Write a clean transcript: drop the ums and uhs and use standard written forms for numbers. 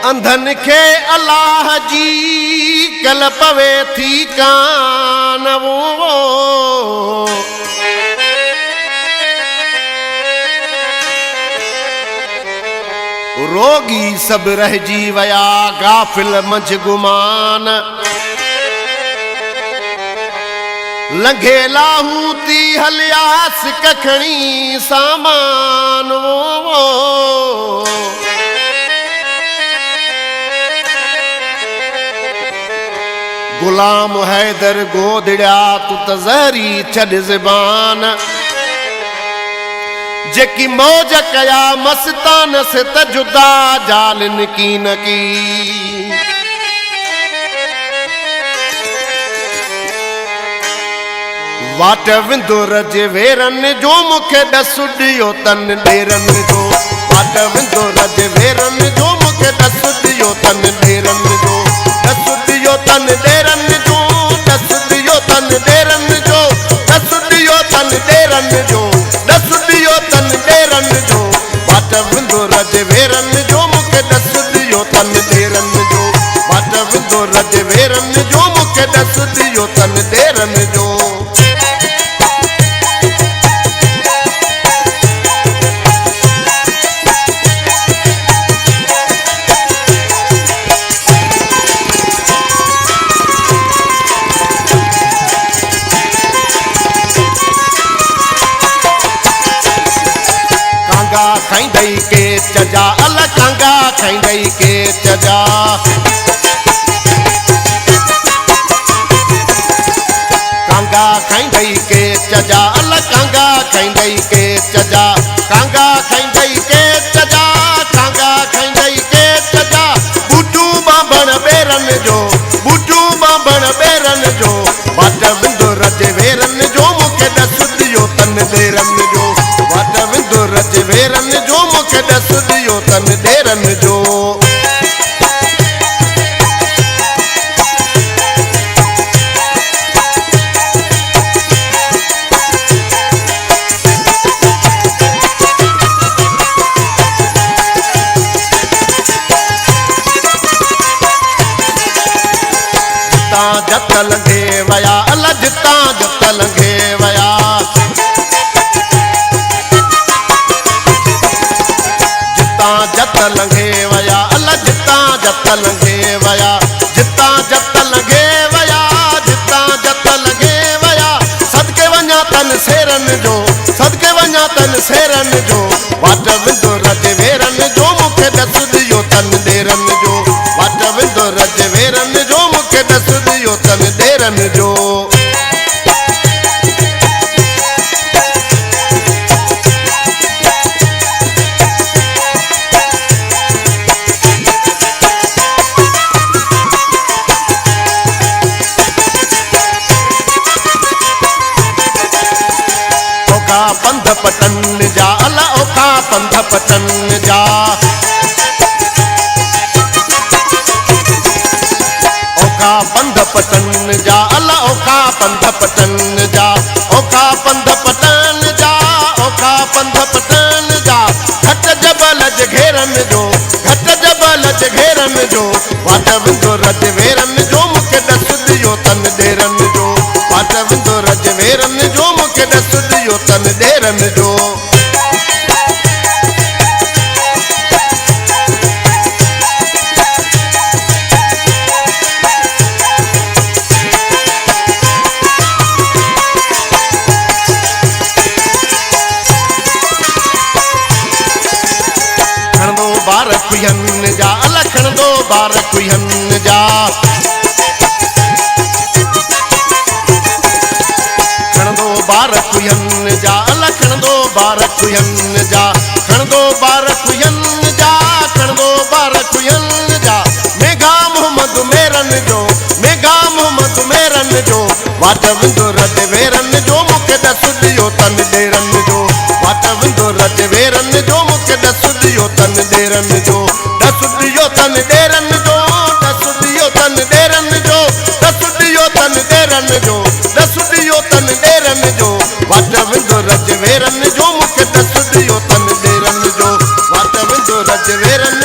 अंधन खे अल्लाह जी कल पवे थी कान वो रोगी सब रहजी वया गाफिल मंझ गुमान लंघे लाहू ती हलियास कखणी सामान वो गुलाम हैदर गोदड़िया तू त ज़हरी छॾ ज़बान जेकी मौज कया मस्तान से त जुदा जालिन की न की वाट विंदुर जे वेरन जो मुखे ॾसुॾियो तन ॾेरन जो वाट विंदुर जे वेरन जो मुखे ॾसुॾियो तन ॾेरन जो ॾसुॾियो तन ॾेरन जो ॾसुॾियो तन ॾेरन जो ॾसुॾियो तन ॾेरन जो ॾसुॾियो तन ॾेरन जो वाट विंदुर जे वेरन जो मुखे ॾसुॾियो तन ॾेरन जो वाट विंदुर जे वेरन जो मुखे ॾसुॾियो तन ॾेरन जो खाईंदई के चजा अल कांगा खाईंदई के चजा कांगा खाईंदई के चजा अल कांगा खाईंदई के चजा कांगा खाईंदई के चजा कांगा खाईंदई के चजा बूटू बाबण बेरन जो बूटू बाबण बेरन जो वाट विंदुर जे वेरन जो मुखे ॾसुॾियो तन ॾेरन जो वाट विंदुर जे वेरन जो मुखे ॾसुॾियो तन ॾेरन जो जत लंघे वया अल जिता जत लंघे वया जिता जत लंघे वया अल जिता जत लंघे वया जिता जत लंघे वया जिता जत लंघे वया सदके वञा तन सेरन जो सदके वञा तन सेरन जो वाट विंदुर जे वेरन जो मुखे ॾसुॾियो तन ॾेरन जो वाट विंदुर जे वेरन जो मुखे ॾसुॾियो तन ॾेरन जो ओखा पंध पटन जा अल ओखा पंध पटन जा ओखा पंध पटन जा अल ओखा पंध पटन जा ओखा पंध पटन जा ओखा पंध पटन जा घट जबल जे घेरन जो घट जबल जे घेरन जो वाट विंदुर जे वेरन जो मुखे ॾसुॾियो तन ॾेरन जो वाट विंदुर जे वेरन जो मुखे ॾसुॾियो तन ॾेरन जो बार कुहन जा अलखण दो बार कुहन जा खण दो बार कुहन जा अलखण दो बार कुहन जा खण दो बार कुहन जा खण दो बार कुहन जा मेघा मोहम्मद मेरन जो मेघा मोहम्मद मेरन जो वाट विंदुर जे वेरन जो मुखे ॾसुॾियो तन ॾेरन जो वाट विंदुर जे वेरन जो मुखे ॾसुॾियो तन ॾेरन जो ॾसुॾियो तन ॾेरन जो ॾसुॾियो तन ॾेरन जो ॾसुॾियो तन ॾेरन जो ॾसुॾियो तन ॾेरन जो वाट विंदुर जे वेरन जो मुखे ॾसुॾियो तन ॾेरन जो वाट विंदुर जे वेरन